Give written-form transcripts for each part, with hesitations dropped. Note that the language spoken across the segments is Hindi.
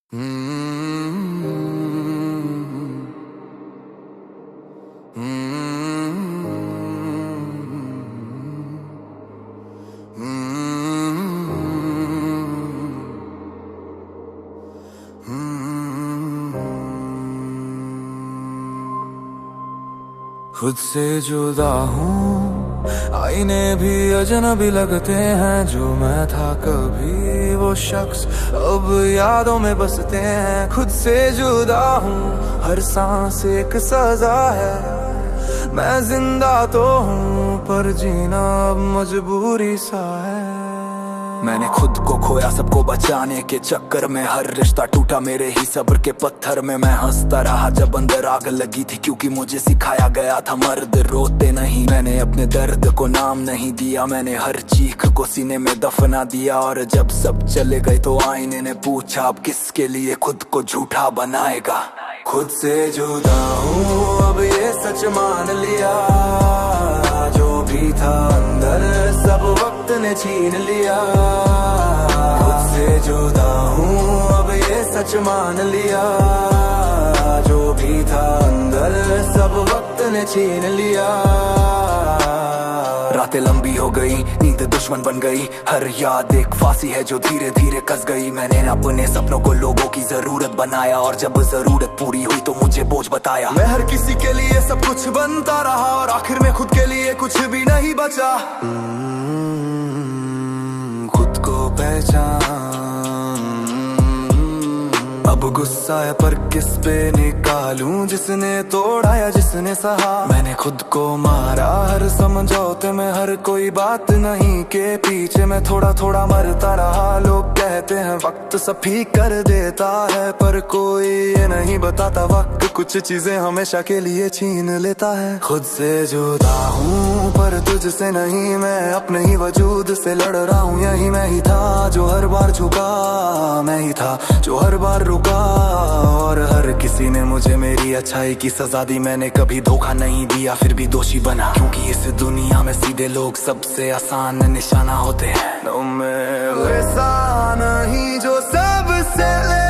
खुद से जुदा हूँ, आईने भी अजनबी लगते हैं। जो मैं था कभी वो शख्स अब यादों में बसते हैं। खुद से जुदा हूँ, हर सांस एक सजा है। मैं जिंदा तो हूँ पर जीना अब मजबूरी सा है। मैंने खुद को खोया सबको बचाने के चक्कर में। हर रिश्ता टूटा मेरे ही सब्र के पत्थर में। मैं हंसता रहा जब अंदर आग लगी थी, क्योंकि मुझे सिखाया गया था मर्द रोते नहीं। मैंने अपने दर्द को नाम नहीं दिया, मैंने हर चीख को सीने में दफना दिया। और जब सब चले गए तो आईने ने पूछा अब किसके लिए खुद को झूठा बनाएगा। खुद से जुदा हूँ अब ये सच मान लिया, जो भी था अंदर सब वक्त ने छीन लिया। खुद से जुदा हूँ अब ये सच मान लिया, जो भी था अंदर सब वक्त ने छीन लिया। रातें लंबी हो गई, नींद दुश्मन बन गई। हर याद एक फांसी है जो धीरे धीरे कस गई। मैंने अपने सपनों को लोगों की जरूरत बनाया, और जब जरूरत पूरी हुई तो मुझे बोझ बताया। मैं हर किसी के लिए सब कुछ बनता रहा, और आखिर में खुद के लिए कुछ भी नहीं बचा। खुद को पहचान अब गुस्सा है पर किस पे निकालूं। जिसने तोड़ा या जिसने सहा, मैंने खुद को मारा हर समझौते में। हर कोई बात नहीं के पीछे मैं थोड़ा थोड़ा मरता रहा। लोग कहते हैं वक्त सब ठीक कर देता है, पर कोई ये नहीं बताता वक्त कुछ चीजें हमेशा के लिए छीन लेता है। खुद से जुदा हूँ पर तुझसे नहीं, मैं अपने ही वजूद से लड़ रहा हूँ। यही मैं ही था जो हर बार झुका, मैं ही था जो हर बार रुका। और हर किसी ने मुझे मेरी अच्छाई की सजा दी। मैंने कभी धोखा नहीं दिया फिर भी दोषी बना, क्योंकि इस दुनिया में सीधे लोग सबसे आसान निशाना होते हैं। तो मैं वैसा नहीं जो सबसे ले,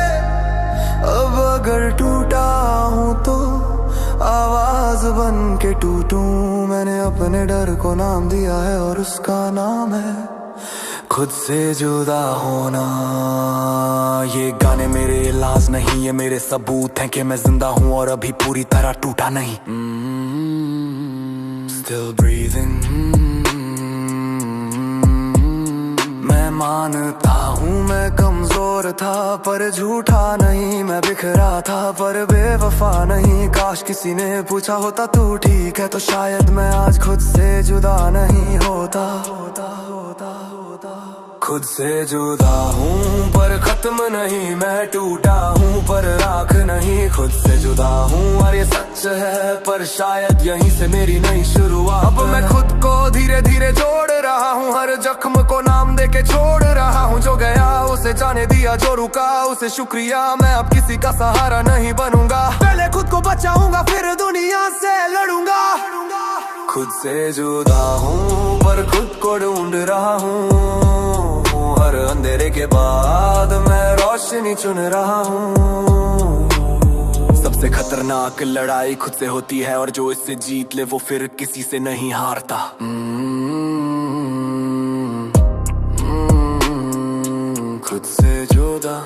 अब अगर टूटा हूँ तो आवाज बन के टूटूं। मैंने अपने डर को नाम दिया है और उसका नाम है खुद से जुदा होना। ये गाने मेरे इलाज नहीं, ये मेरे सबूत हैं कि मैं जिंदा हूँ और अभी पूरी तरह टूटा नहीं। Still breathing। मैं मानता हूँ मैं कमजोर था पर झूठा नहीं। मैं बिखरा था पर बेवफा नहीं। काश किसी ने पूछा होता तू ठीक है, तो शायद मैं आज खुद से जुदा नहीं होता। खुद से जुदा हूँ पर खत्म नहीं, मैं टूटा हूँ पर राख नहीं। खुद से जुदा हूँ और ये सच है, पर शायद यहीं से मेरी नई शुरुआत। अब मैं खुद को धीरे धीरे जोड़ रहा हूँ, हर जख्म को नाम दे के छोड़ रहा हूँ। जो गया उसे जाने दिया, जो रुका उसे शुक्रिया। मैं अब किसी का सहारा नहीं बनूंगा, पहले खुद को बचाऊंगा फिर दुनिया से लड़ूंगा। खुद से जुदा हूँ पर खुद को ढूंढ रहा हूँ। हर अंधेरे के बाद मैं रोशनी चुन रहा हूँ। सबसे खतरनाक लड़ाई खुद से होती है, और जो इससे जीत ले वो फिर किसी से नहीं हारता। खुद से जुदा,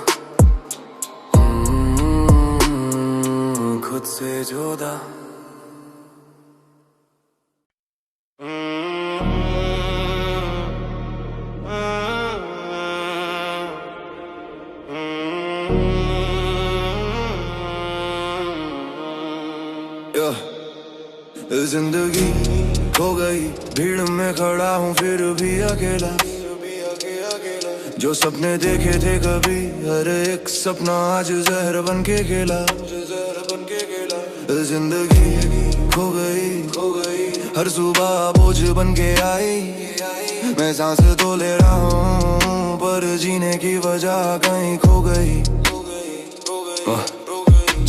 खुद से जुदा। जिंदगी खो गई भीड़ में खड़ा हूँ फिर भी अकेला। जो सपने देखे थे कभी, हर एक सपना आज जहर बन के खेला। जिंदगी खो गई हर सुबह बोझ बन के आई। मैं सांस तो ले रहा हूँ पर जीने की वजह कहीं खो गई।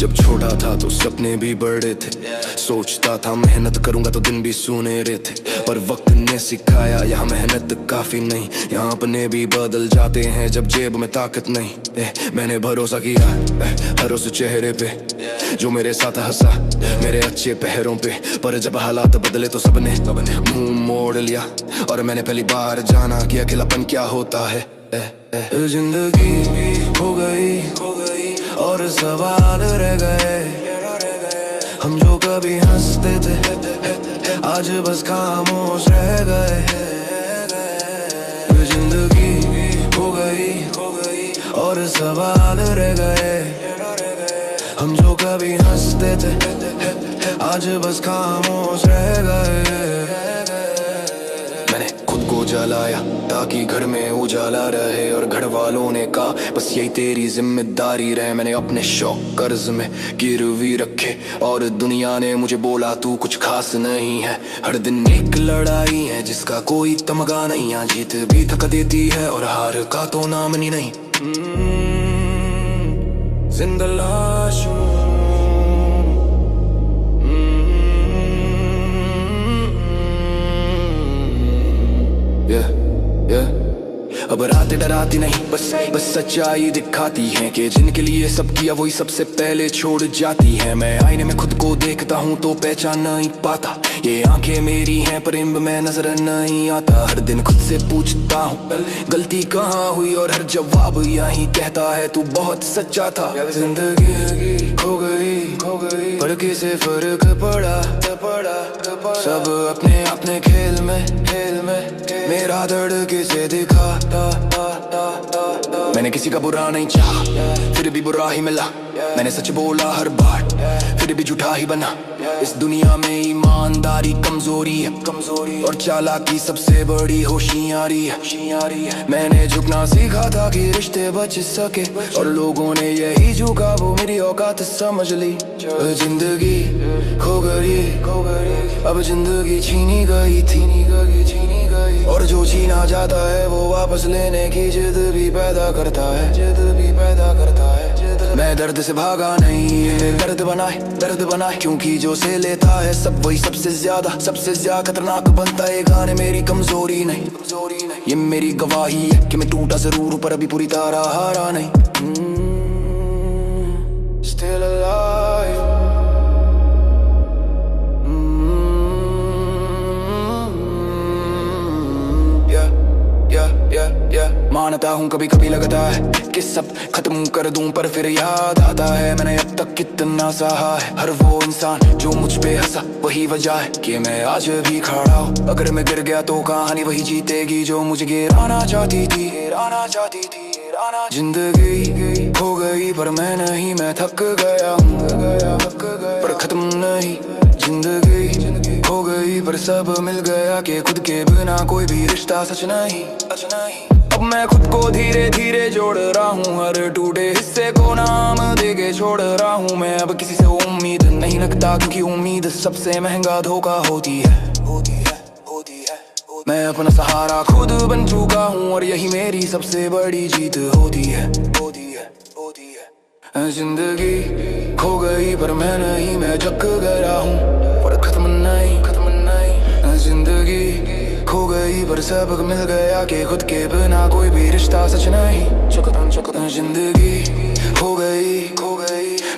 जब छोटा था तो सपने भी बड़े थे, सोचता था मेहनत करूंगा तो दिन भी सुनहरे थे। पर वक्त ने सिखाया यहाँ मेहनत काफी नहीं, यहाँ अपने भी बदल जाते हैं जब जेब में ताकत नहीं। मैंने भरोसा किया हर उस चेहरे पे जो मेरे साथ हंसा मेरे अच्छे पहरों पे, पर जब हालात बदले तो सबने मुंह मोड़ लिया और मैंने पहली बार जाना कि अकेलापन क्या होता है। जिंदगी हो गई और सवाल रह गए, हम जो कभी हंसते थे आज बस खामोश रह गए। जिंदगी हो गई और सवाल रह गए, हम जो कभी हंसते थे आज बस खामोश रह गए। मैंने खुद को जलाया ताकि घर में उजाला रहे और घर वालों ने कहा बस यही तेरी जिम्मेदारी रहे। मैंने अपने शौक कर्ज में गिरवी रखे और दुनिया ने मुझे बोला तू कुछ खास नहीं है। हर दिन एक लड़ाई है जिसका कोई तमगा नहीं, यहाँ जीत भी थक देती है और हार का तो नाम नहीं। जिंदा लाश अब रातें डराती नहीं, बस सच्चाई दिखाती है कि जिनके लिए सब किया वही सबसे पहले छोड़ जाती है। मैं आईने में खुद को देखता हूँ तो पहचान नहीं पाता, ये आंखें मेरी हैं पर इम्ब में नजर नहीं आता। हर दिन खुद से पूछता हूँ गलती कहाँ हुई और हर जवाब यही कहता है तू बहुत सच्चा था। जिंदगी खो गई पर किसे फर्क पड़ा, सब अपने खेल में मेरा दर्द किसे दिखा। मैंने किसी का बुरा नहीं चाहा फिर भी बुरा ही मिला, मैंने सच बोला हर बार फिर भी झूठा ही बना। इस दुनिया में ईमानदारी कमजोरी है और चालाकी सबसे बड़ी होशियारी है। मैंने झुकना सीखा था कि रिश्ते बच सके और लोगों ने यही झुका वो मेरी औकात समझ ली। जिंदगी खो गई अब जिंदगी छीनी गई और जो छीना जाता है वो वापस लेने की जिद भी पैदा करता है। मैं दर्द से भागा नहीं है, दर्द बनाए क्योंकि जो से लेता है सब वही सबसे ज्यादा खतरनाक बनता है। गाने मेरी कमजोरी नहीं, ये मेरी गवाही है कि मैं टूटा जरूर पर अभी पूरी तरह हारा नहीं। Still alive। मानता हूँ कभी लगता है कि सब खत्म कर दूं पर फिर याद आता है मैंने अब तक कितना सहा है। हर वो इंसान जो मुझ पे हंसा वही वजह है कि मैं आज भी खड़ा हूँ। अगर मैं गिर गया तो कहानी वही जीतेगी जो मुझे गिराना चाहती थी। जिंदगी खो गई पर मैं नहीं, मैं थक गया हूँ पर खत्म नहीं। जिंदगी खो गई पर सब मिल गया कि खुद के बिना कोई भी रिश्ता सच नहीं। अब मैं खुद को धीरे धीरे जोड़ रहा हूँ, हर टूटे हिस्से को नाम देके छोड़ रहा हूँ। मैं अब किसी से उम्मीद नहीं रखता क्योंकि उम्मीद सबसे महंगा धोखा होती है। मैं अपना सहारा खुद बन चुका हूँ और यही मेरी सबसे बड़ी जीत होती है। जिंदगी खो गई पर मैं नहीं, मैं जग गया हूँ पर खत्म नहीं। जिंदगी खो गई पर सबक मिल गया कि खुद के बिना कोई भी रिश्ता सच नहीं। जिंदगी खो गई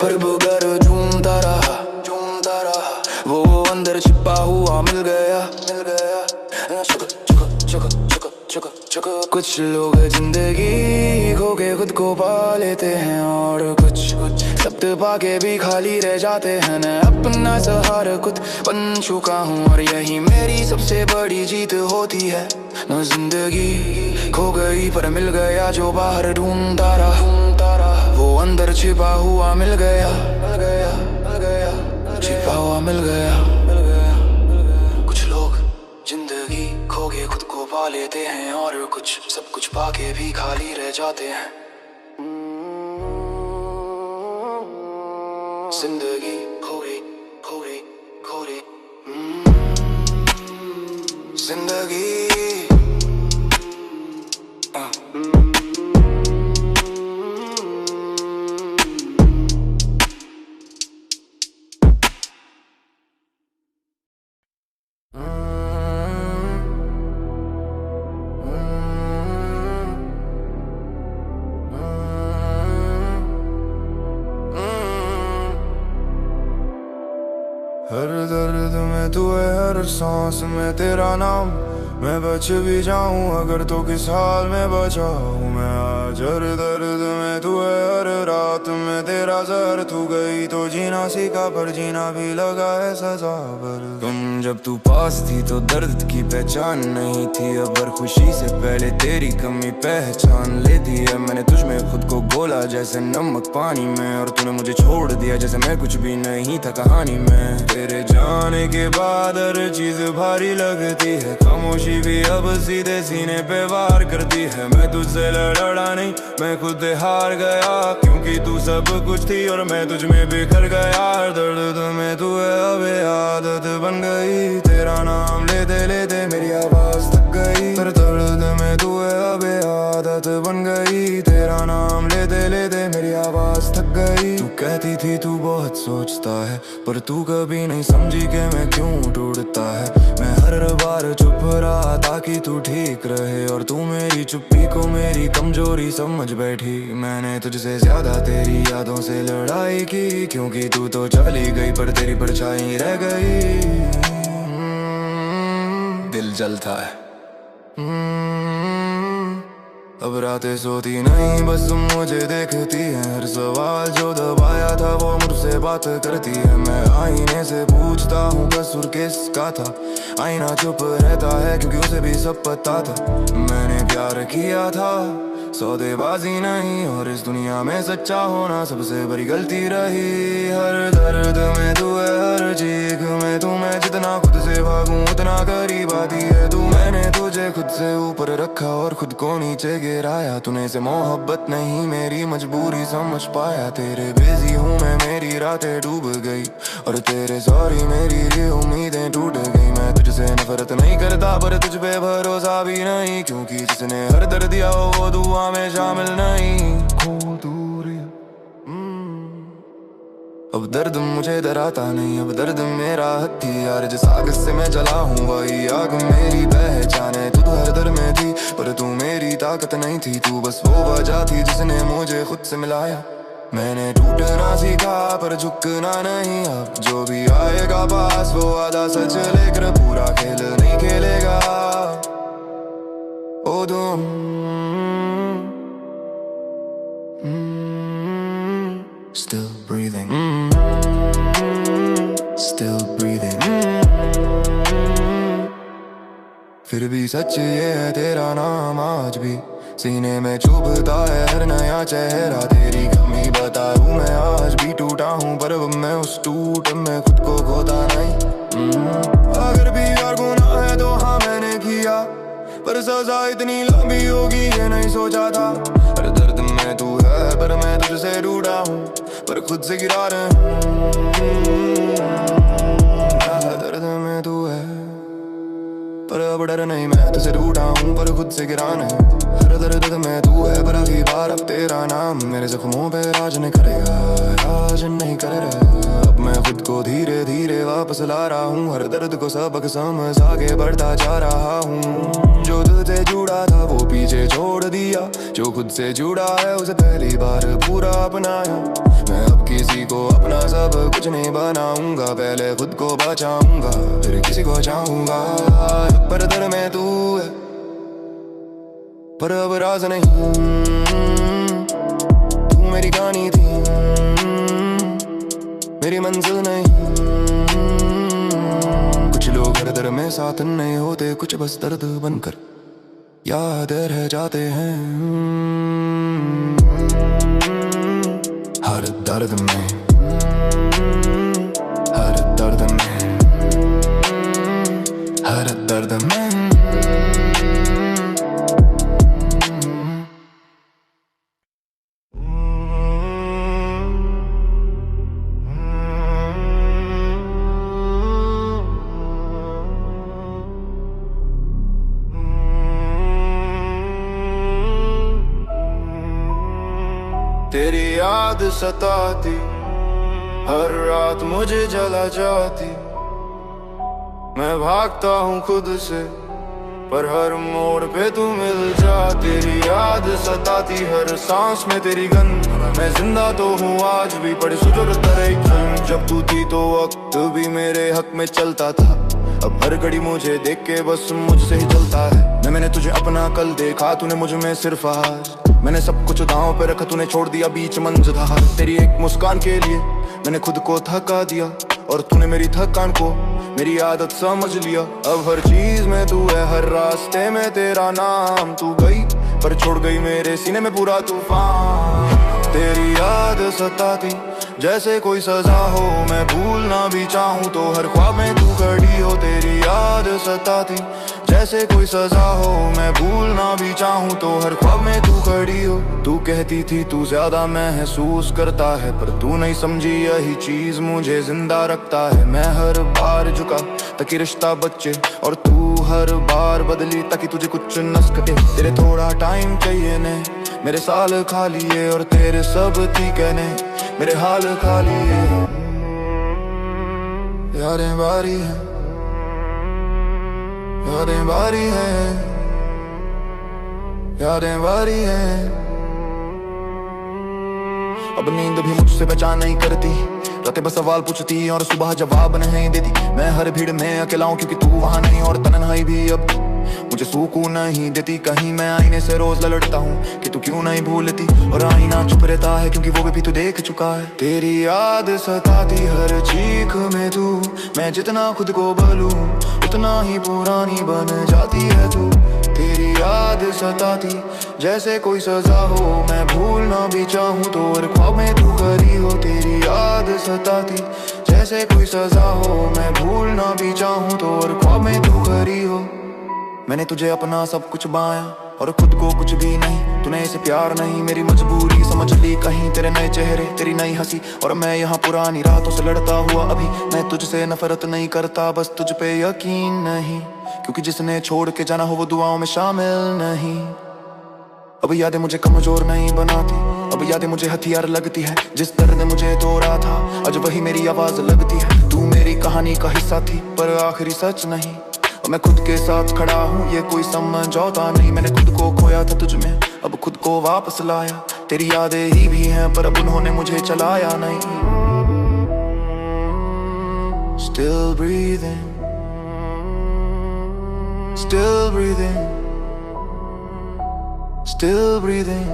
पर बुगर ढूंढता रहा वो अंदर छिपा हुआ मिल गया। कुछ लोग जिंदगी खो के खुद को पा लेते हैं और कुछ सब पाके भी खाली रह जाते हैं। मैं अपना सहारा खुद बन चुका हूँ और यही मेरी सबसे बड़ी जीत होती है। न जिंदगी खो गई पर मिल गया जो बाहर ढूंढता रहा वो अंदर छिपा हुआ मिल गया। छिपा हुआ मिल गया। कुछ लोग जिंदगी खो के खुद को पा लेते हैं और कुछ सब कुछ पाके भी खाली रह जाते हैं। जिंदगी खो गई जिंदगी। हर दर्द में तू है, हर सांस में तेरा नाम। मैं बच भी जाऊं अगर तो किस हाल में बचा हूँ मैं आज। हर दर्द में तू है, हर रात में तेरा जहर। तू गई तो जीना सीखा पर जीना भी लगा है सजा पर। तुम जब तू पास थी तो दर्द की पहचान नहीं थी। अब हर खुशी से पहले तेरी कमी पहचान लेती है। मैंने तुझ में खुद को गोला जैसे नमक पानी में, और तूने मुझे छोड़ दिया जैसे मैं कुछ भी नहीं था कहानी में। तेरे जाने के बाद हर चीज भारी लगती है। खामोशी भी अब सीधे सीने पे वार करती है। मैं तुझसे लड़ा नहीं, मैं खुद हार गया, क्योंकि तू सब कुछ थी और मैं तुझ में बिखर गया। दर्द में तू है अब आदत बन गई। तेरा नाम लेते लेते मेरी आवाज थक गई। पर दर्द में तू है अब आदत बन गई। तेरा नाम लेते लेते मेरी आवाज थक गई। तू कहती थी तू बहुत सोचता है, पर तू कभी नहीं समझी कि मैं क्यों टूटता है। मैं हर बार चुप रहा ताकि तू ठीक रहे, और तू मेरी चुप्पी को मेरी कमजोरी समझ बैठी। मैंने तुझसे ज्यादा तेरी यादों से लड़ाई की, क्योंकि तू तो चली गई पर तेरी परछाई रह गई। दिल जलता है। अब रातें सोती नहीं, बस तुम मुझे देखती है। हर सवाल जो दबाया था वो मुझसे बात करती है। मैं आईने से पूछता हूँ कसूर किसका था। आईना चुप रहता है क्योंकि उसे भी सब पता था। मैंने प्यार किया था, सौदेबाजी नहीं, और इस दुनिया में सच्चा होना सबसे बड़ी गलती रही। हर दर्द में तू है, हर चीख में तू। मैं जितना खुद से भागूं उतना करीब आती है तू। मैंने तुझे खुद से ऊपर रखा और खुद को नीचे गिराया। तूने से मोहब्बत नहीं मेरी मजबूरी समझ पाया। तेरे बिजी हूँ मैं, मेरी रातें डूब गई, और तेरे सॉरी मेरी ये उम्मीदें टूट गई। मैं तुझसे नफरत नहीं करता पर तुझ पे भरोसा भी नहीं, क्योंकि जिसने हर दर्द दिया हो वो दुआ में शामिल नहीं। खो दूरी अब दर्द मुझे डराता नहीं। अब दर्द मेरा हथियार, जिस आग से मैं जला हूँ वही आग मेरी पहचान है। तू तो हर दर में थी पर तू मेरी ताकत नहीं थी। तू बस वो वजह थी जिसने मुझे खुद से मिलाया। मैंने टूटना सीखा पर झुकना नहीं। अब जो भी आएगा पास वो आधा सच लेकर पूरा खेल नहीं खेलेगा। ओ तुम still breathing, still breathing। फिर भी सच ये है तेरा नाम आज भी सीने में चुभता है हर नया चेहरा। तेरी कमी बताऊं मैं आज भी टूटा हूँ, पर अब मैं उस टूट में खुद को खोता नहीं। अगर भी यार गुनाह है तो हाँ मैंने किया, पर सजा इतनी लंबी होगी ये नहीं सोचा था। हर दर्द में तू है पर मैं तुझसे रूठा हूँ, पर खुद से गिरा रहे हूँ। दर्द में तू है पर अब डर नहीं, मैं तुझसे रूठा हूँ पर खुद से गिराना है। हर दर्द में तू है पर अगली बार अब तेरा नाम मेरे जख्मों पे राज नहीं करेगा, राज नहीं करेगा। अब मैं खुद को धीरे धीरे वापस ला रहा हूँ, हर दर्द को सबक समझ आगे बढ़ता जा रहा हूँ। जो तुझसे जुड़ा था वो पीछे छोड़ दिया, जो खुद से जुड़ा है उसे पहली बार पूरा अपनाया। मैं अब किसी को अपना सब कुछ नहीं बनाऊंगा, पहले खुद को बचाऊंगा फिर किसी को चाहूंगा। पर दर में तू है पर अब राज नहीं, तू मेरी कहानी थी मेरी मंजिल नहीं। कुछ लोग हर दर में साथ नहीं होते, कुछ बस दर्द बनकर याद रह जाते हैं। हर दर्द में, हर दर्द में, हर दर्द में। तेरी याद सताती हर रात मुझे जला जाती। मैं भागता हूँ खुद से पर हर मोड़ पे तू मिल जा। तेरी याद सताती हर सांस में तेरी गंध। मैं जिंदा तो हूँ आज भी पर सुजुर तरह। जब तू थी तो वक्त भी मेरे हक में चलता था। अब हर घड़ी मुझे देख के बस मुझसे ही चलता है। मैंने तुझे अपना कल देखा, तूने मुझ में सिर्फ आज। मैंने सब कुछ दांव पे रखा, तूने छोड़ दिया बीच मंझधार। तेरी एक मुस्कान के लिए मैंने खुद को थका दिया और तूने मेरी थकान को मेरी आदत समझ लिया। अब हर चीज में तू है, हर रास्ते में तेरा नाम। तू गई पर छोड़ गई मेरे सीने में पूरा तूफान। तेरी याद सताती जैसे कोई सजा हो। मैं भूलना भी चाहूँ तो हर ख्वाब में तू खड़ी हो। तेरी याद सताती जैसे कोई सजा हो। मैं भूलना भी चाहूँ तो हर ख्वाब में तू खड़ी हो। तू कहती थी तू ज्यादा महसूस करता है, पर तू नहीं समझी यही चीज मुझे जिंदा रखता है। मैं हर बार झुका ताकि रिश्ता बचे और तू हर बार बदली ताकि तुझे कुछ न सके। तेरे थोड़ा टाइम चाहिए ने मेरे साल खा लिए और तेरे सब थी कहने मेरे हाल खा लिए। यादें बारी है, यादें बारी है, यादें बारी है। अब नींद भी मुझसे पहचान नहीं करती। रातें बस सवाल पूछती और सुबह जवाब नहीं देती। मैं हर भीड़ में अकेला हूँ क्योंकि तू वहाँ नहीं और तन्हाई भी अब मुझे सुकून नहीं देती। कहीं मैं आईने से रोज लड़ता हूँ कि तू क्यों नहीं भूलती, और आईना चुप रहता है क्योंकि वो भी तू देख चुका है। तेरी याद सताती हर चीख में तू। मैं जितना खुद को भूलूं उतना ही पुरानी बन जाती है तू। तेरी याद सताती जैसे कोई सजा हो। मैं भूलना भी चाहूँ तो हर ख्वाब में तू खड़ी हो। तेरी याद सताती जैसे कोई सजा हो। मैं भूलना भी चाहूँ तो हर ख्वाब में तू खड़ी हो। मैंने तुझे अपना सब कुछ बाया और खुद को कुछ भी नहीं। तूने इसे प्यार नहीं मेरी मजबूरी समझ ली कहीं। तेरे नए चेहरे तेरी नई हंसी और मैं यहाँ पुरानी रातों से लड़ता हुआ अभी। मैं तुझसे नफरत नहीं करता, बस तुझ पे यकीन नहीं, क्योंकि जिसने छोड़ के जाना हो वो दुआओं में शामिल नहीं। अब यादें मुझे कमजोर नहीं बनाती, अब यादें मुझे हथियार लगती है। जिस दर्द ने मुझे तोड़ा था आज वही मेरी आवाज लगती है। तू मेरी कहानी का हिस्सा थी पर आखिरी सच नहीं। मैं खुद के साथ खड़ा हूँ, ये कोई समझौता नहीं। मैंने खुद को खोया था तुझ में, अब खुद को वापस लाया। तेरी यादें ही भी हैं पर अब उन्होंने मुझे चलाया नहीं। Still breathing, still breathing, still breathing।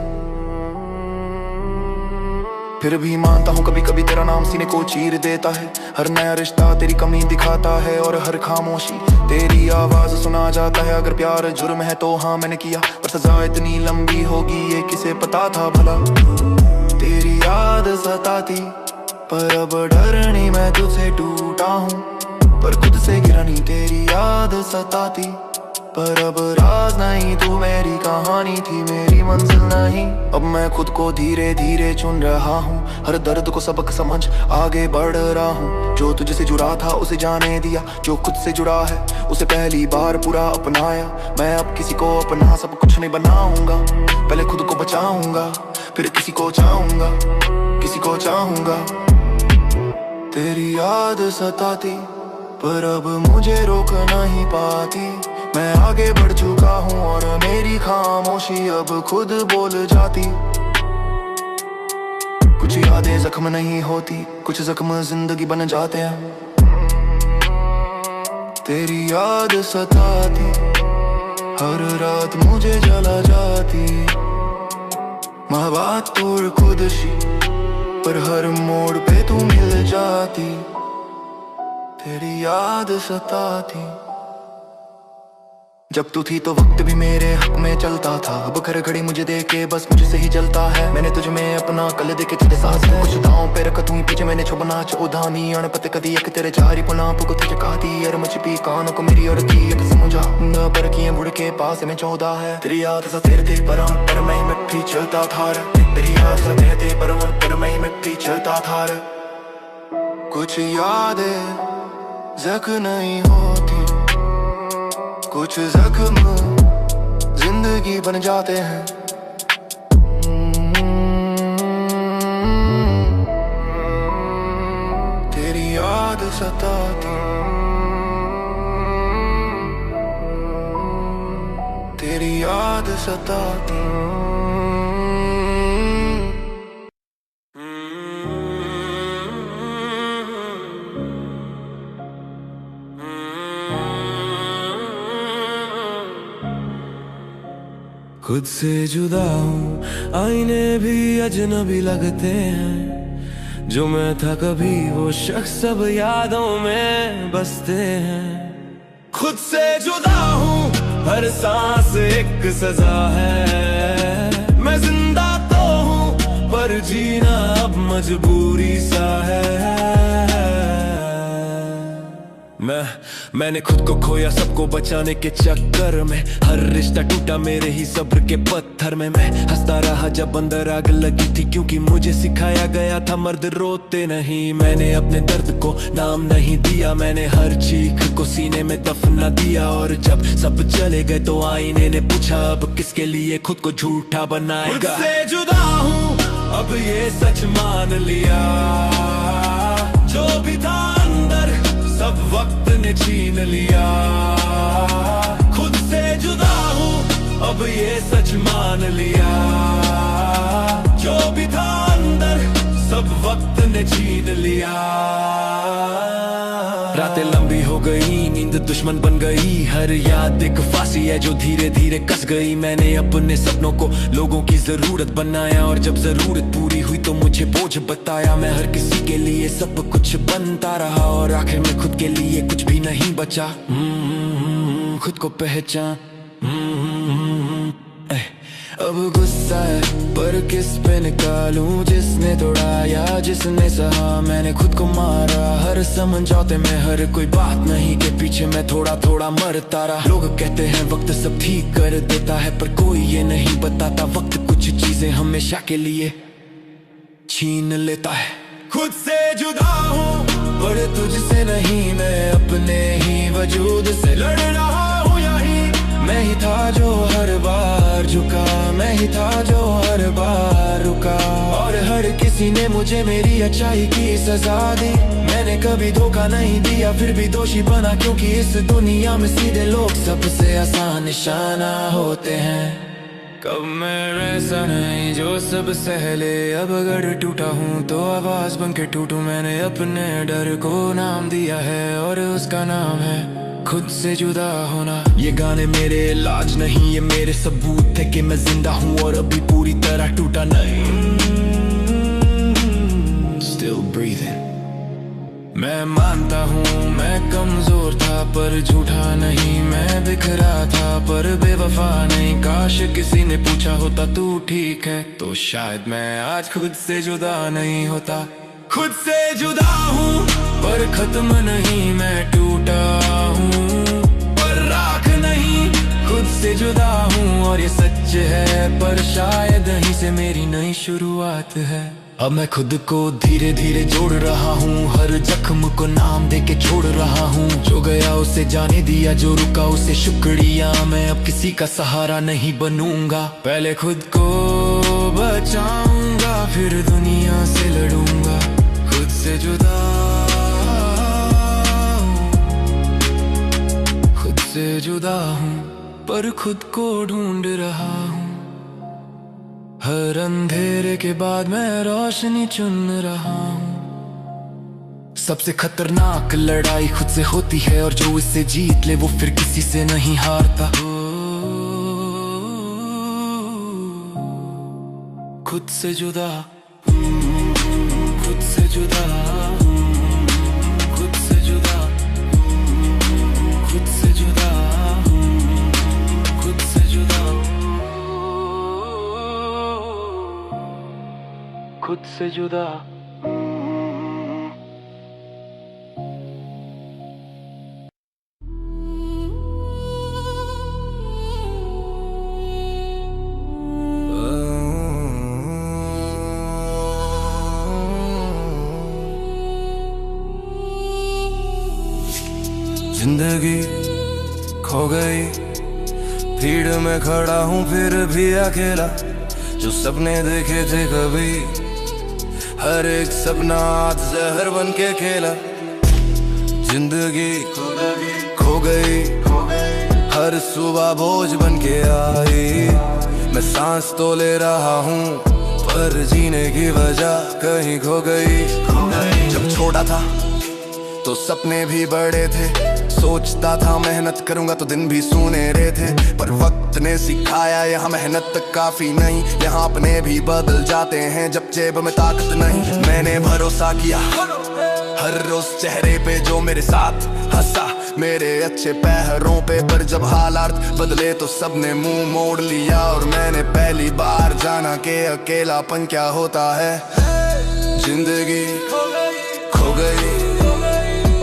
फिर भी मानता हूँ कभी कभी तेरा नाम सीने को चीर देता है। हर नया रिश्ता तेरी कमी दिखाता है और हर खामोशी तेरी आवाज सुना जाता है। अगर प्यार जुर्म है तो हाँ मैंने किया, पर सजा इतनी लंबी होगी ये किसे पता था भला। तेरी याद सताती पर अब डरनी मैं तुझसे टूटा हूँ, पर खुद से गिरा नहीं। तेरी याद सताती पर अब राज नहीं, तू मेरी कहानी थी मेरी मंजिल नहीं। अब मैं खुद को धीरे धीरे चुन रहा हूँ, हर दर्द को सबक समझ आगे बढ़ रहा हूँ। जो तुझसे जुड़ा था उसे जाने दिया, जो खुद से जुड़ा है उसे पहली बार पूरा अपनाया। मैं अब किसी को अपना सब कुछ नहीं बनाऊंगा, पहले खुद को बचाऊंगा फिर किसी को चाहूंगा, किसी को चाहूंगा। तेरी याद सताती पर अब मुझे रोक नहीं पाती। मैं आगे बढ़ चुका हूँ और मेरी खामोशी अब खुद बोल जाती। कुछ यादें जख्म नहीं होती, कुछ जख्म जिंदगी बन जाते हैं। तेरी याद सताती हर रात मुझे जला जाती। माँ बात तोड़ खुदशी पर हर मोड़ पे तू मिल जाती। तेरी याद सताती जब तू थी तो वक्त भी मेरे हक में चलता था। अब घर घड़ी मुझे देखे बस मुझसे ही जलता है। मैंने तुझ में अपना कल देखे तेरे साथ कुछ दांव पे रखा तू पीछे मैंने छुपना चौधानी अणपत कदी एक तेरे चारी पुना पुक तुझे कहती यार मुझ पी कानों को मेरी और की एक समझा न पर किए मुड़ के पास में 14 है। तेरी याद सा तेरे थे पर मैं मिट्टी चलता था। तेरी याद सा तेरे थे पर मैं मिट्टी चलता था। कुछ यादें जख्म नहीं होती, कुछ जख्म जिंदगी बन जाते हैं। तेरी याद सताती सता। खुद से जुदा हूँ, आईने भी अजनबी लगते हैं। जो मैं था कभी वो शख्स अब यादों में बसते हैं। खुद से जुदा हूँ, हर सांस एक सजा है। मैं जिंदा तो हूँ पर जीना अब मजबूरी सा है। मैंने खुद को खोया सबको बचाने के चक्कर में। हर रिश्ता टूटा मेरे ही सब्र के पत्थर में। मैं हंसता रहा जब अंदर आग लगी थी, क्योंकि मुझे सिखाया गया था मर्द रोते नहीं। मैंने अपने दर्द को नाम नहीं दिया, मैंने हर चीख को सीने में दफना दिया। और जब सब चले गए तो आईने ने पूछा अब किसके लिए खुद को झूठा बनाएगा। खुद से जुदा हूँ अब ये सच मान लिया, जो भी था अंदर सब वक्त ने छीन लिया। खुद से जुदा हूँ अब ये सच मान लिया, जो भी था अंदर सब वक्त ने छीन लिया। रातें लंबी हो गई, नींद दुश्मन बन गई। हर याद एक फांसी है जो धीरे धीरे कस गई। मैंने अपने सपनों को लोगों की जरूरत बनाया, और जब जरूरत पूरी हुई तो मुझे बोझ बताया। मैं हर किसी के लिए सब कुछ बनता रहा, और आखिर में खुद के लिए कुछ भी नहीं बचा। खुद को पहचान। अब गुस्सा है पर किस पे निकालूं, जिसने तोड़ाया जिसने सहा। मैंने खुद को मारा हर समझौते में, हर कोई बात नहीं के पीछे मैं थोड़ा थोड़ा मरता रहा। लोग कहते हैं वक्त सब ठीक कर देता है, पर कोई ये नहीं बताता वक्त कुछ चीजें हमेशा के लिए छीन लेता है। खुद से जुदा हूँ पर तुझसे नहीं, मैं अपने ही वजूद से लड़ रहा हूँ। यही मैं ही था जो हर बार झुका, मैं ही था जो हर बार रुका। और हर किसी ने मुझे मेरी अच्छाई की सजा दी। मैंने कभी धोखा नहीं दिया फिर भी दोषी बना, क्योंकि इस दुनिया में सीधे लोग सबसे आसान निशाना होते हैं। कब मैं वैसा नहीं जो सब सहले, अब अगर टूटा हूँ तो आवाज बन के टूटूं। मैंने अपने डर को नाम दिया है और उसका नाम है खुद से जुदा होना। ये गाने मेरे इलाज नहीं, ये मेरे सबूत है कि मैं जिंदा हूँ और अभी पूरी तरह टूटा नहीं। Still breathing। मैं मानता हूँ मैं कमजोर था पर झूठा नहीं। मैं बिखरा था पर बेवफा नहीं। काश किसी ने पूछा होता तू ठीक है, तो शायद मैं आज खुद से जुदा नहीं होता। खुद से जुदा हूँ पर खत्म नहीं, मैं टूटा हूँ पर राख नहीं। खुद से जुदा हूँ और ये सच है, पर शायद यहीं से मेरी नई शुरुआत है। अब मैं खुद को धीरे धीरे जोड़ रहा हूँ, हर जख्म को नाम दे के छोड़ रहा हूँ। जो गया उसे जाने दिया, जो रुका उसे शुक्रिया। मैं अब किसी का सहारा नहीं बनूंगा, पहले खुद को बचाऊंगा फिर दुनिया से लड़ूंगा। खुद से जुदा हूँ, खुद से जुदा हूँ पर खुद को ढूंढ रहा हूँ। हर अंधेरे के बाद मैं रोशनी चुन रहा हूँ। सबसे खतरनाक लड़ाई खुद से होती है, और जो इससे जीत ले वो फिर किसी से नहीं हारता। खुद से जुदा, खुद से जुदा, खुद से जुदा, खुद से जुदा, खुद से जुदा, खुद से जुदा। जिंदगी खो गई, भीड़ में खड़ा हूँ फिर भी अकेला। जो सपने देखे थे कभी, हर एक सपना आज जहर बन के खेला। जिंदगी खो गई, हर सुबह बोझ बन के आई। मैं सांस तो ले रहा हूँ पर जीने की वजह कहीं खो गई। जब छोटा था तो सपने भी बड़े थे, सोचता था मेहनत करूंगा तो दिन भी सुनहरे थे। पर वक्त ने सिखाया यहाँ मेहनत तक काफी नहीं, यहाँ अपने भी बदल जाते हैं जब जेब में ताकत नहीं। मैंने भरोसा किया हर रोज चेहरे पे जो मेरे साथ हंसा, मेरे अच्छे पहरों पे, पर जब हालात बदले तो सबने मुंह मोड़ लिया। और मैंने पहली बार जाना कि अकेलापन क्या होता है। जिंदगी खो गई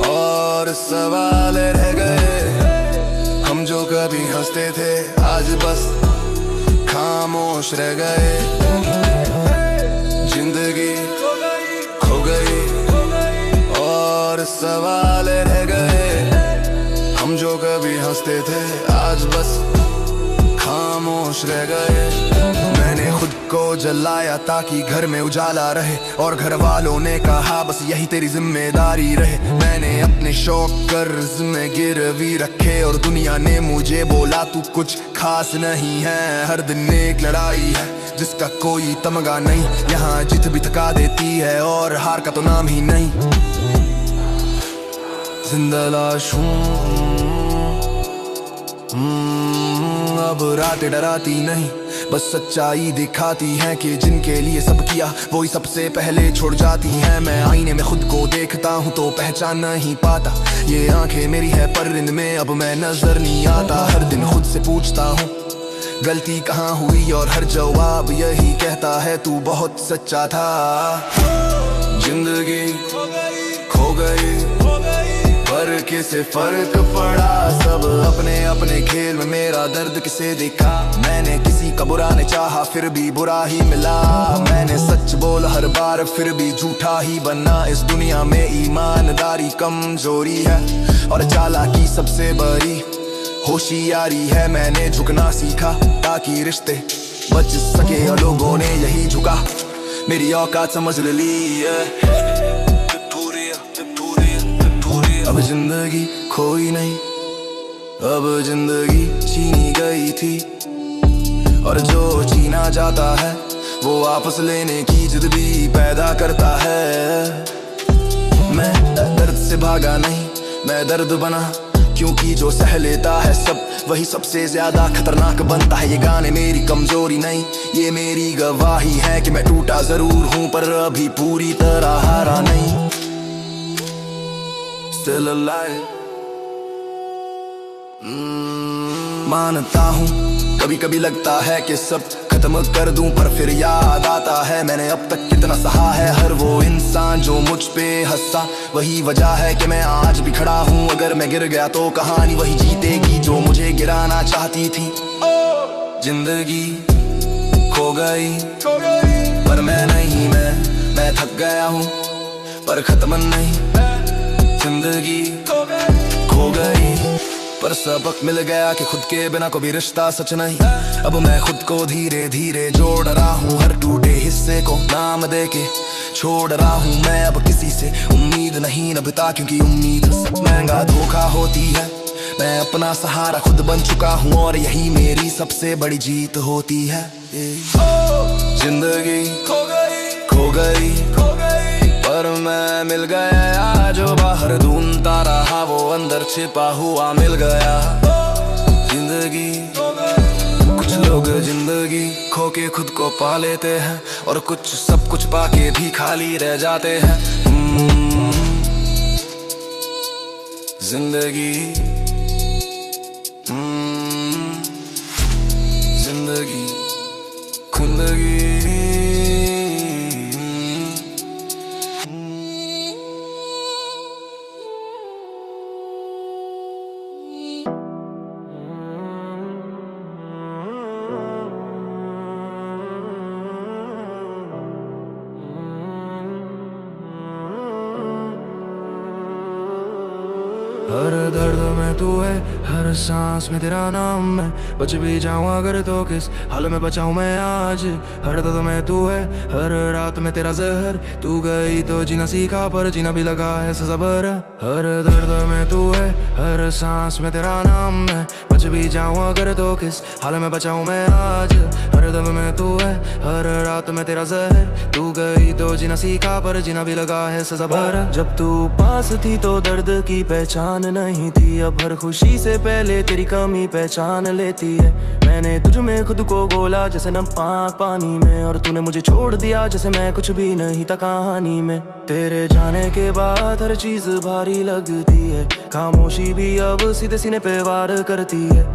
और सवाल रह गए। हम जो कभी हंसते थे आज बस खामोश रह गए। जिंदगी खो गई और सवाल रह गए। हम जो कभी हंसते थे आज बस खामोश रह गए। मैंने खुद को जलाया ताकि घर में उजाला रहे, और घर वालों ने कहा बस यही तेरी जिम्मेदारी रहे। मैंने अपने शौक कर्ज में गिरवी रखे और दुनिया ने मुझे बोला तू कुछ खास नहीं है। हर दिन एक लड़ाई है जिसका कोई तमगा नहीं, यहाँ जीत भी थका देती है और हार का तो नाम ही नहीं। जिंदा लाश हूँ अब रातें डराती नहीं, बस सच्चाई दिखाती है कि जिनके लिए सब किया वो ही सबसे पहले छोड़ जाती हैं। मैं आईने में खुद को देखता हूँ तो पहचान नहीं पाता, ये आंखें मेरी है पर इनमें अब मैं नजर नहीं आता। हर दिन खुद से पूछता हूँ गलती कहाँ हुई, और हर जवाब यही कहता है तू बहुत सच्चा था। जिंदगी खो गई पर किसे फर्क पड़ा, सब अपने अपने खेल में, मेरा दर्द किसे दिखा। मैंने किसी का बुरा नहीं चाहा फिर भी बुरा ही मिला। मैंने सच बोला हर बार फिर भी झूठा ही बना। इस दुनिया में ईमानदारी कमजोरी है और चालाकी सबसे बड़ी होशियारी है। मैंने झुकना सीखा ताकि रिश्ते बच सके और लोगों ने यही झुका मेरी औकात समझ ली है। अब जिंदगी खोई नहीं, अब जिंदगी छीनी गई थी, और जो छीना जाता है वो वापस लेने की जिद भी पैदा करता है। मैं दर्द से भागा नहीं, मैं दर्द बना, क्योंकि जो सह लेता है सब वही सबसे ज्यादा खतरनाक बनता है। ये गाने मेरी कमजोरी नहीं, ये मेरी गवाही है कि मैं टूटा जरूर हूँ पर अभी पूरी तरह हारा नहीं। Still alive। मानता हूँ कभी कभी लगता है कि सब खत्म कर दूं, पर फिर याद आता है मैंने अब तक कितना सहा है। हर वो इंसान जो मुझ पे हंसा वही वजह है कि मैं आज भी खड़ा हूँ। अगर मैं गिर गया तो कहानी वही जीतेगी जो मुझे गिराना चाहती थी। जिंदगी खो गई पर मैं नहीं, मैं थक गया हूँ पर खत्म नहीं। जिंदगी खो गई पर सबक मिल गया कि खुद के बिना कोई रिश्ता सच नहीं। अब मैं खुद को धीरे धीरे जोड़ रहा हूँ, हर टूटे हिस्से को नाम दे के छोड़ रहा हूँ। मैं अब किसी से उम्मीद नहीं नभता, क्योंकि उम्मीद महंगा धोखा होती है। मैं अपना सहारा खुद बन चुका हूँ और यही मेरी सबसे बड़ी जीत होती है। जिंदगी खो गई पर मैं मिल गया, जो बाहर ढूंढता रहा वो अंदर छिपा हुआ मिल गया। जिंदगी कुछ लोग जिंदगी खो के खुद को पा लेते हैं, और कुछ सब कुछ पाके भी खाली रह जाते हैं। जिंदगी जिंदगी खुंदगी हर दर्द में तू है, हर सांस में तेरा नाम है। बच भी जाऊं अगर तो किस हाल में बचाऊं मैं आज। हर दर्द में तू है, हर रात में तेरा जहर। तू गई तो जीना सीखा, पर जीना भी लगा है सबर। हर दर्द में तू है, हर सांस में तेरा नाम है। बच भी जाऊं अगर तो किस हाल में बचाऊं मैं आज। हर दर्द में तू है, हर रात में तेरा जहर। तू गई तो जीना सीखा, पर जीना भी लगा है सबर। जब तू पास थी तो दर्द की पहचान नहीं थी, अब हर खुशी से पहले तेरी कमी पहचान लेती है। मैंने तुझ में खुद को गोला जैसे नमक पानी में, और तूने मुझे छोड़ दिया जैसे मैं कुछ भी नहीं था कहानी में। तेरे जाने के बाद हर चीज भारी लगती है, खामोशी भी अब सीधे सीने पे वार करती है।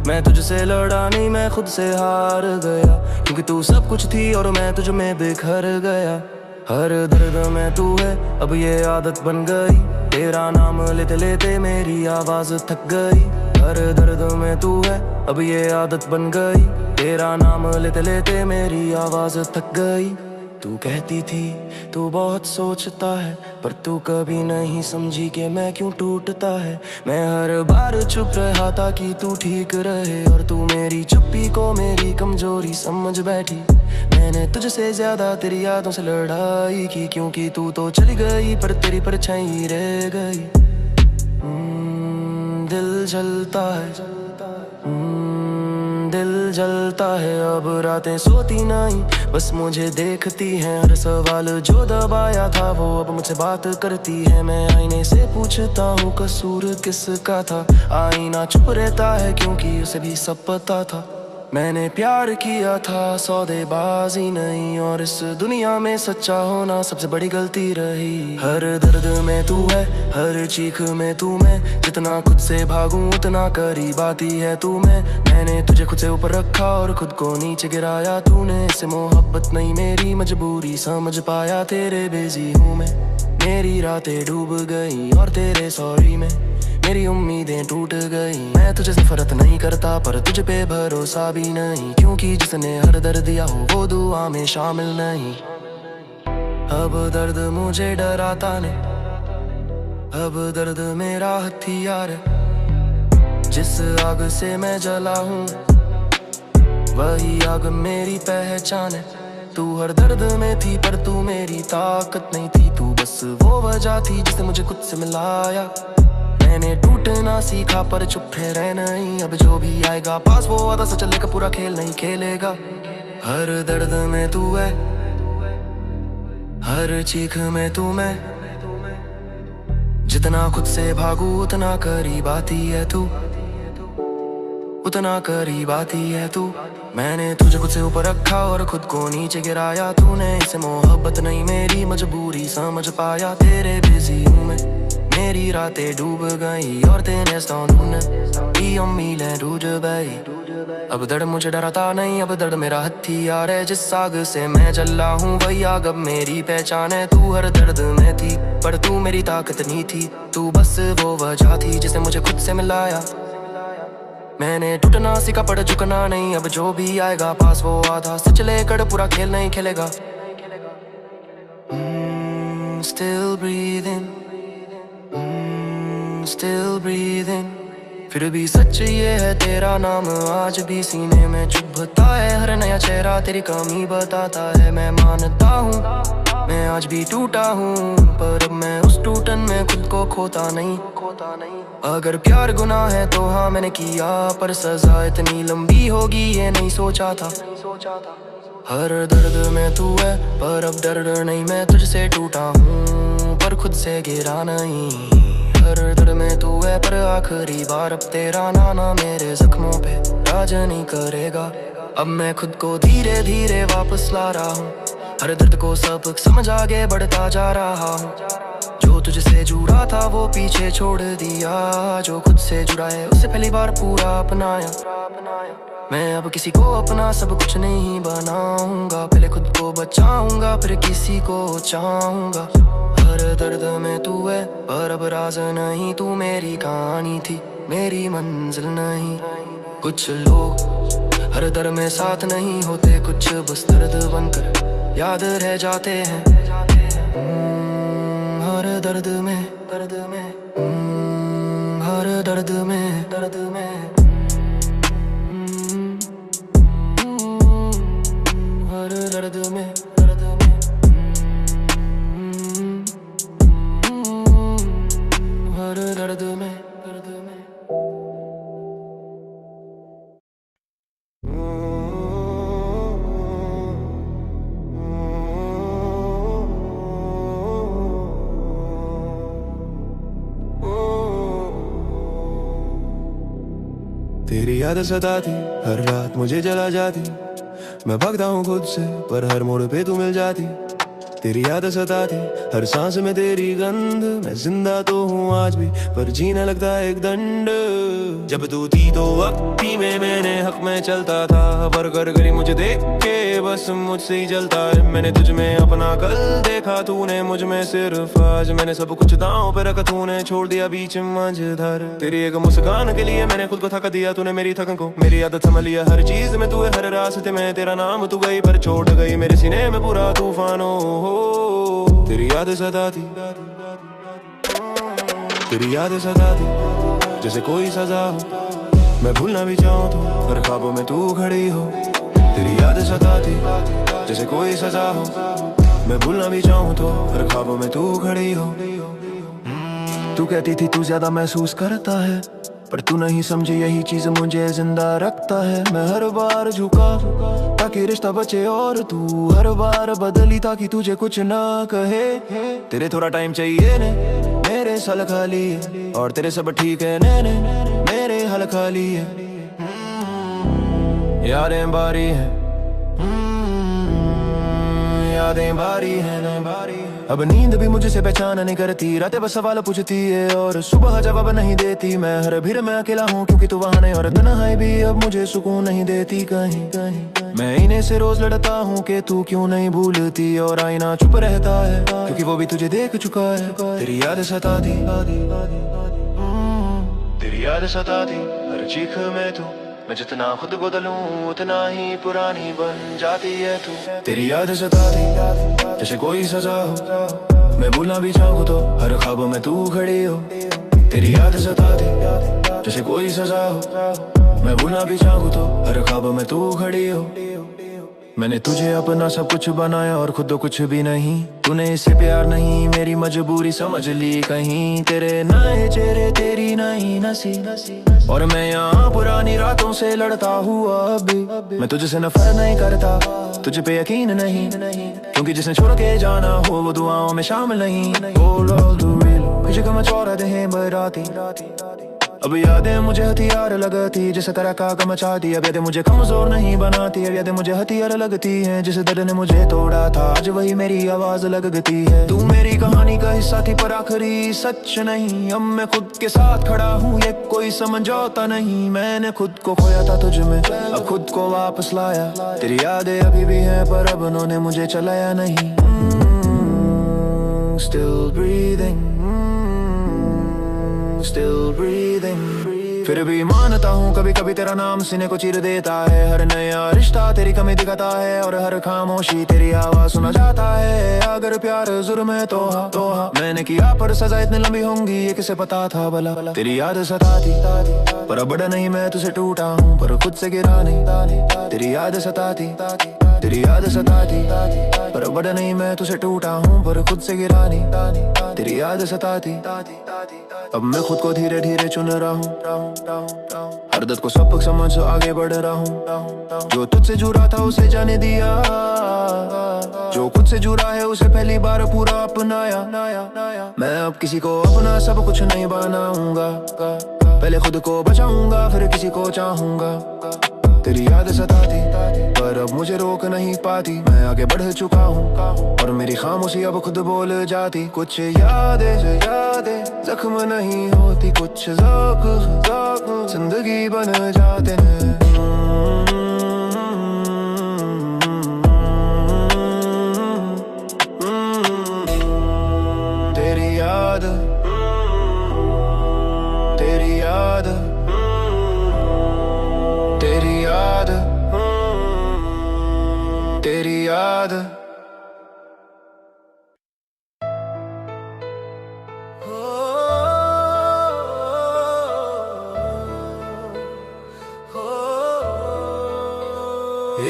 मैं तुझसे लड़ा नहीं, मैं खुद से हार गया, क्योंकि तू सब कुछ थी और मैं तुझ में बिखर गया। हर दर्द में तू है, अब ये आदत बन गई, तेरा नाम लेते लेते मेरी आवाज थक गई। हर दर्द में तू है, अब ये आदत बन गई, तेरा नाम लेते लेते मेरी आवाज थक गई। तू कहती थी तू बहुत सोचता है, पर तू कभी नहीं समझी कि मैं क्यों टूटता है। मैं हर बार चुप रहा था कि तू ठीक रहे, और तू मेरी चुप्पी को मेरी कमजोरी समझ बैठी। मैंने तुझसे ज्यादा तेरी यादों से लड़ाई की, क्योंकि तू तो चली गई पर तेरी परछाई रह गई। दिल जलता है, दिल जलता है, अब रातें सोती नहीं, बस मुझे देखती है। हर सवाल जो दबाया था वो अब मुझसे बात करती है। मैं आईने से पूछता हूँ कसूर किसका था, आईना चुप रहता है क्योंकि उसे भी सब पता था। मैंने प्यार किया था सौदेबाजी नहीं, और इस दुनिया में सच्चा होना सबसे बड़ी गलती रही। हर दर्द में तू है, हर चीख में तू मैं, जितना खुद से भागूं उतना करीब आती है तू। मैंने तुझे खुद से ऊपर रखा और खुद को नीचे गिराया तूने। इसे मोहब्बत नहीं मेरी मजबूरी समझ पाया, तेरे बिजी हूँ मैं। मेरी रातें डूब गई और तेरे सॉरी में मेरी उम्मीदें टूट गई। मैं तुझे नफरत नहीं करता, पर तुझ पे भरोसा भी नहीं, क्योंकि जिसने हर दर्द दिया हो वो दुआ में शामिल नहीं। अब दर्द मुझे डराता नहीं, अब दर्द मेरा हथियार है। जिस आग से मैं जला हूँ वही आग मेरी पहचान है। तू हर दर्द में थी पर तू मेरी ताकत नहीं थी, तू बस वो वजह थी जिसने मुझे खुद से मिलाया। मैंने टूटना सीखा पर चुप रह नहीं, अब जो भी आएगा पास वो आधा से चलेगा, पूरा खेल नहीं खेलेगा। हर दर्द में तू है, हर चीख में तू मैं, जितना खुद से भागू उतना करीब आती है तू, उतना करीब आती है तू। मैंने तुझे खुद से ऊपर रखा और खुद को नीचे गिराया तूने। इसे मोहब्बत नहीं मेरी मजबूरी समझ पाया, तेरे बिजी हूँ मैं। मेरी रातें डूब गई और तेरे सामने उम्मीदें टूट गई। अब दर्द मुझे डराता नहीं, अब दर्द मेरा हथियार है। जिस आग से मैं जला हूँ वही आग अब मेरी पहचान है। तू हर दर्द में थी पर तू मेरी ताकत नहीं थी, तू बस वो वजह थी जिसे मुझे खुद से मिलाया। मैंने टूटना सीखा पर झुकना नहीं, अब जो भी आएगा पास वो आधा से चलेगा, पूरा खेल नहीं खेलेगा। Still breathing, still breathing। फिर भी सच ये है तेरा नाम आज भी सीने में चुभता है। हर नया चेहरा तेरी कमी बताता है। मैं मानता हूँ मैं आज भी टूटा हूँ, पर अब मैं उस टूटन में खुद को खोता नहीं। अगर प्यार गुनाह है तो हाँ मैंने किया, पर सजा इतनी लंबी होगी ये नहीं सोचा था। हर दर्द में तू है पर अब दर्द नहीं, मैं तुझसे टूटा हूँ पर खुद से गिरा नहीं। हर दर्द में तू है पर आखिरी बार अब तेरा नाना मेरे जख्मों पे राज नहीं करेगा। अब मैं खुद को धीरे धीरे वापस ला रहा हूँ, हर दर्द को सबक समझ आगे बढ़ता जा रहा हूँ। जो तुझसे जुड़ा था वो पीछे छोड़ दिया, जो खुद से जुड़ा है उसे पहली बार पूरा अपनाया। मैं अब किसी को अपना सब कुछ नहीं बनाऊंगा, पहले खुद को बचाऊंगा फिर किसी को चाहूंगा। हर दर्द में तू है पर अब राज नहीं, तू मेरी कहानी थी मेरी मंजिल नहीं। कुछ लोग हर दर्द में साथ नहीं होते, कुछ बस दर्द बनकर याद रह जाते हैं। हर दर्द में दर्द में, दर्द में, हर दर्द में, दर्द में, हर दर्द में, दर्द में। तेरी याद सताती हर रात मुझे जला जाती, मैं भागता हूँ खुद से पर हर मोड़ पे तू मिल जाती। तेरी याद सताती हर सांस में तेरी गंध, मैं जिंदा तो हूँ आज भी पर जीने लगता है एक दंड। जब तू थी तो वक्ती में मैंने हक में चलता था, पर कर करी मुझे देख के बस मुझसे ही जलता है। मैंने तुझ में अपना कल देखा, तूने मुझ में सिर्फ आज। मैंने सब कुछ दांव पे रखा, तूने छोड़ दिया बीच मंझधार। तेरी एक मुस्कान के लिए मैंने खुद को थका दिया, तूने मेरी थकन को मेरी आदत समझ लिया। हर चीज में तू है, हर रास्ते में तेरा नाम तू गई, पर छोड़ गई मेरे सीने में पूरा तूफान हो। तेरी याद सताती, तेरी याद सताती जैसे कोई सजा हो। मैं भूलना भी चाहूँ तो हर ख्वाबों में तू खड़ी हो। तेरी याद सताती जैसे कोई सजा हो। मैं भूलना भी चाहूँ तो हर ख्वाबों में तू खड़ी हो। तू कहती थी तू ज्यादा महसूस करता है, पर तू नहीं समझी यही चीज मुझे जिंदा रखता है। मैं हर बार झुका ताकि रिश्ता बचे, और तू हर बार बदली ताकि तुझे कुछ ना कहे। तेरे थोड़ा टाइम चाहिए ने मेरे साल खाली है, और तेरे सब ठीक है ने मेरे हल खाली है। यादें बारी है, यादें बारी है न बारी है। अब नींद भी मुझसे पहचान नहीं करती, रातें बस सवाल पूछती है और सुबह जवाब नहीं देती। मैं हर भीड़ में अकेला हूँ क्योंकि तू वहाँ नहीं, और तन्हाई भी अब मुझे सुकून नहीं देती कहीं कहीं। मैं इन्हें से रोज लड़ता हूँ कि तू क्यों नहीं भूलती, और आईना चुप रहता है क्योंकि वो भी तुझे देख चुका है। तेरी याद सताती, तेरी याद सताती हर चीख में तू। मैं जितना खुद बदलूं उतना ही पुरानी बन जाती है तू। तेरी याद सताती जैसे कोई सजा हो। मैं भूलना भी चाहूँ तो हर ख्वाबों में तू खड़ी हो। तेरी याद सताती जैसे कोई सजा हो। मैं भूलना भी चाहूँ तो हर ख्वाबों में तू खड़ी हो। मैंने तुझे अपना सब कुछ बनाया और खुद कुछ भी नहीं। तूने इससे प्यार नहीं मेरी मजबूरी समझ ली कहीं। तेरे नए चेहरे तेरी नई नसी, और मैं यहाँ पुरानी रातों से लड़ता हुआ अभी। मैं तुझसे नफरत नहीं करता, तुझे पे यकीन नहीं, क्योंकि जिसने छोड़ के जाना हो वो दुआओं में शामिल नहीं। मुझे कम चौरा दे बराती, अब यादें मुझे हथियार लगती जैसे तरह का गम चाहती। अब यादें मुझे कमजोर नहीं बनाती, अब यादें मुझे हथियार लगती हैं। जिस दर्द ने मुझे तोड़ा था आज वही मेरी आवाज लगती है। तू मेरी कहानी का हिस्सा थी पर आखिरी सच नहीं। अब मैं खुद के साथ खड़ा हूँ, ये कोई समझौता नहीं। मैंने खुद को खोया था तुझ में, अब खुद को वापस लाया। तेरी यादें अभी भी हैं पर अब उन्होंने मुझे चलाया नहीं। Still breathing, still breathing। फिर भी मानता हूँ कभी कभी तेरा नाम सीने को चीर देता है। हर नया रिश्ता तेरी कमी दिखाता है, और हर खामोशी तेरी आवाज सुना जाता है। अगर प्यार जुर्म है तो हाँ मैंने किया, पर सजा इतनी लंबी होंगी ये किसे पता था भला। तेरी याद सताती पर अब बड़ा नहीं मैं तुझसे टूटा हूँ, पर खुद से गिरा नहीं। तेरी याद सताती, तेरी याद सताती पर बड़ा नहीं मैं तुझसे टूटा हूँ, पर खुद से गिरा नहीं। तेरी याद सताती, अब मैं खुद को धीरे धीरे चुन रहा हूँ। हर दर्द को सबक समझ आगे बढ़ रहा हूँ। जो तुझसे जुड़ा था उसे जाने दिया, जो खुद से जुड़ा है उसे पहली बार पूरा अपनाया। मैं अब किसी को अपना सब कुछ नहीं बनाऊंगा, पहले खुद को बचाऊंगा फिर किसी को चाहूंगा। तेरी याद सताती पर अब मुझे रोक नहीं पाती। मैं आगे बढ़ चुका हूँ और मेरी खामोशी अब खुद बोल जाती। कुछ यादें जख्म नहीं होती, कुछ ज़ख्म जिंदगी बन जाते हैं। तेरी याद, तेरी याद, तेरी याद, तेरी याद।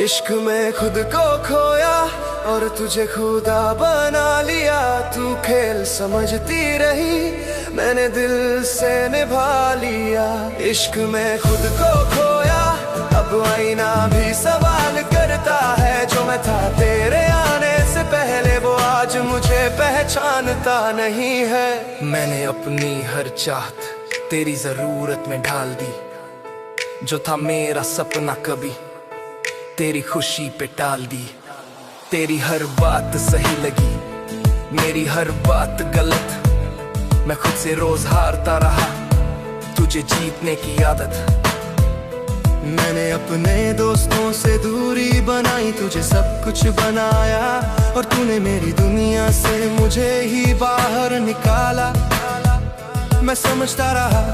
इश्क में खुद को खोया और तुझे खुदा बना लिया। तू खेल समझती रही, मैंने दिल से निभा लिया। इश्क में खुद को खोया, अब आईना भी सवाल करता है। जो मैं था तेरे आने से पहले, वो आज मुझे पहचानता नहीं है। मैंने अपनी हर चाहत तेरी जरूरत में ढाल दी। जो था मेरा सपना कभी तेरी खुशी पे टाल दी। तेरी हर बात सही लगी, मेरी हर बात गलत। मैं खुद से रोज हारता रहा, तुझे जीतने की आदत। मैंने अपने दोस्तों से दूरी बनाई, तुझे सब कुछ बनाया। और तूने मेरी दुनिया से मुझे ही बाहर निकाला। मैं समझता रहा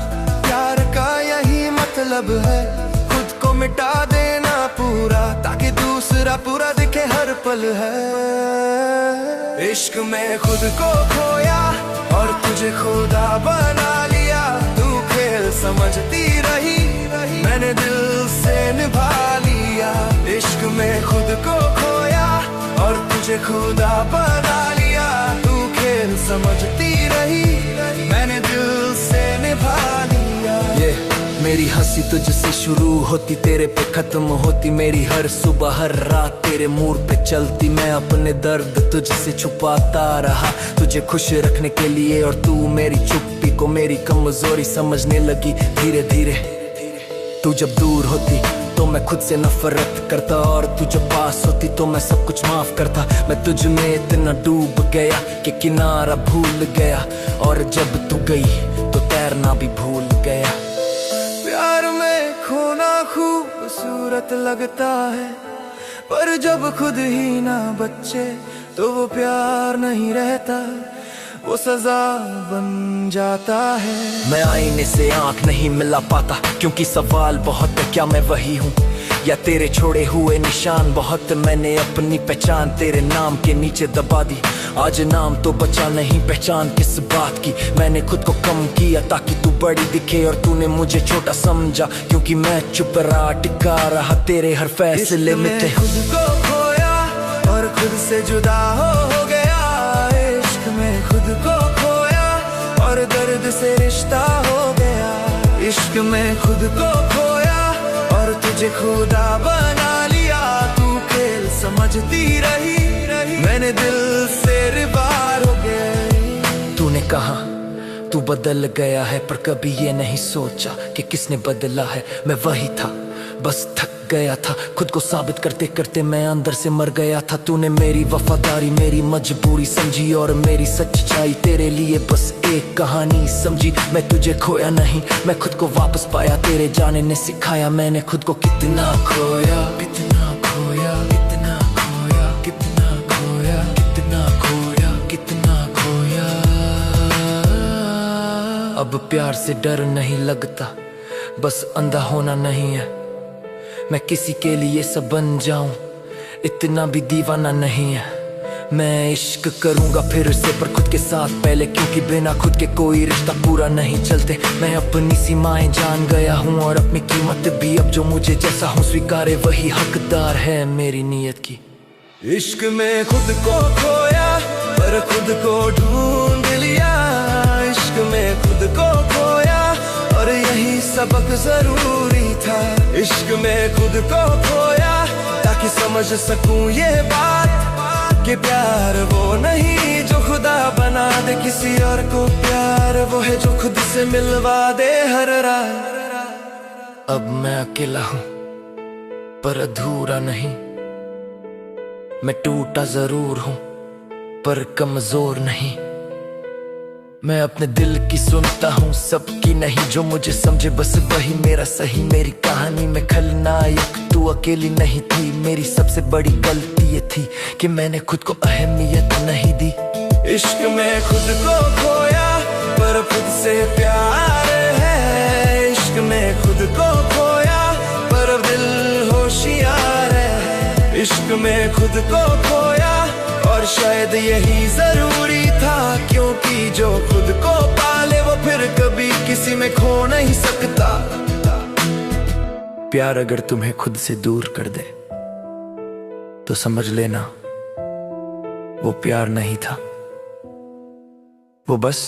प्यार का यही मतलब है, खुद को मिटा देना पूरा, ताकि दूसरा पूरा दिखे हर पल है। इश्क में खुद को खोया और तुझे खुदा बना लिया। तू खेल समझती रही, मैंने दिल से निभा लिया। इश्क में खुद को खोया और तुझे खुदा बना लिया। तू खेल समझती रही, मैंने दिल से निभा लिया। मेरी हंसी तुझसे शुरू होती, तेरे पे खत्म होती। मेरी हर सुबह हर रात तेरे मूड पे चलती। मैं अपने दर्द तुझसे छुपाता रहा, तुझे खुश रखने के लिए। और तू मेरी चुप्पी को मेरी कमजोरी समझने लगी धीरे धीरे। तू जब दूर होती तो मैं खुद से नफरत करता, और तू जब पास होती तो मैं सब कुछ माफ करता। मैं तुझ में इतना डूब गया कि किनारा भूल गया, और जब तू गई तो तैरना भी भूल गया। प्यार में खोना खूबसूरत लगता है, पर जब खुद ही ना बचे तो वो प्यार नहीं रहता, वो सजा बन जाता है। मैं आईने से आंख नहीं मिला पाता, क्योंकि सवाल बहुत है, क्या मैं वही हूँ या तेरे छोड़े हुए निशान बहुत। मैंने अपनी पहचान तेरे नाम के नीचे दबा दी। आज नाम तो बचा नहीं, पहचान किस बात की। मैंने खुद को कम किया ताकि तू बड़ी दिखे, और तूने मुझे छोटा समझा, क्योंकि मैं चुप रहा टिका रहा तेरे हर फैसले में। खुद को खोया और खुद से जुदा हो गया। इश्क में खुद को खोया और दर्द से रिश्ता हो गया। इश्क में खुद को खोया और तुझे खुदा बना लिया। तू खेल समझती रही, मैंने दिल से रिबार हो गया। तूने कहा तू बदल गया है, पर कभी ये नहीं सोचा कि किसने बदला है। मैं वही था, बस थक गया था। खुद को साबित करते करते मैं अंदर से मर गया था। तूने मेरी वफादारी मेरी मजबूरी समझी, और मेरी सच्चाई तेरे लिए बस एक कहानी समझी। मैं तुझे खोया नहीं, मैं खुद को वापस पाया। तेरे जाने ने सिखाया मैंने खुद को कितना खोया, कितना खोया, कितना खोया, कितना खोया, कितना खोया, कितना खोया। अब प्यार से डर नहीं लगता, बस अंधा होना नहीं है। मैं किसी के लिए सब बन जाऊं, इतना भी दीवाना नहीं है। मैं इश्क करूंगा फिर से, पर खुद के साथ पहले, क्योंकि बिना खुद के कोई रिश्ता पूरा नहीं चलते। मैं अपनी सीमाएं जान गया हूं, और अपनी कीमत भी। अब जो मुझे जैसा हूं स्वीकारे, वही हकदार है मेरी नीयत की। इश्क में खुद को खोया पर खुद को ढूंढ लिया। इश्क में खुद को खोया और यही सबक जरूरी था। इश्क में खुद को खोया ताकि समझ सकूं ये बात, कि प्यार वो नहीं जो खुदा बना दे किसी और को। प्यार वो है जो खुद से मिलवा दे हर रात। अब मैं अकेला हूं पर अधूरा नहीं। मैं टूटा जरूर हूं पर कमजोर नहीं। मैं अपने दिल की सुनता हूँ, सबकी नहीं। जो मुझे समझे बस वही मेरा सही। मेरी कहानी में खलनायक तू अकेली नहीं थी। मेरी सबसे बड़ी गलती ये थी कि मैंने खुद को अहमियत नहीं दी। इश्क में खुद को खोया पर खुद से प्यार है। इश्क में खुद को खोया पर दिल होशियार है। इश्क में खुद को खोया और शायद यही जरूरी था, क्योंकि जो खुद को पाले वो फिर कभी किसी में खो नहीं सकता। प्यार अगर तुम्हें खुद से दूर कर दे तो समझ लेना वो प्यार नहीं था, वो बस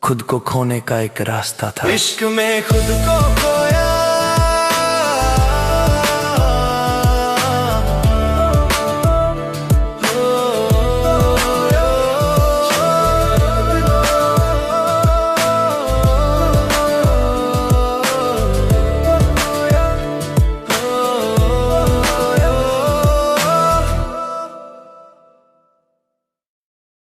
खुद को खोने का एक रास्ता था। इश्क में खुद को खोया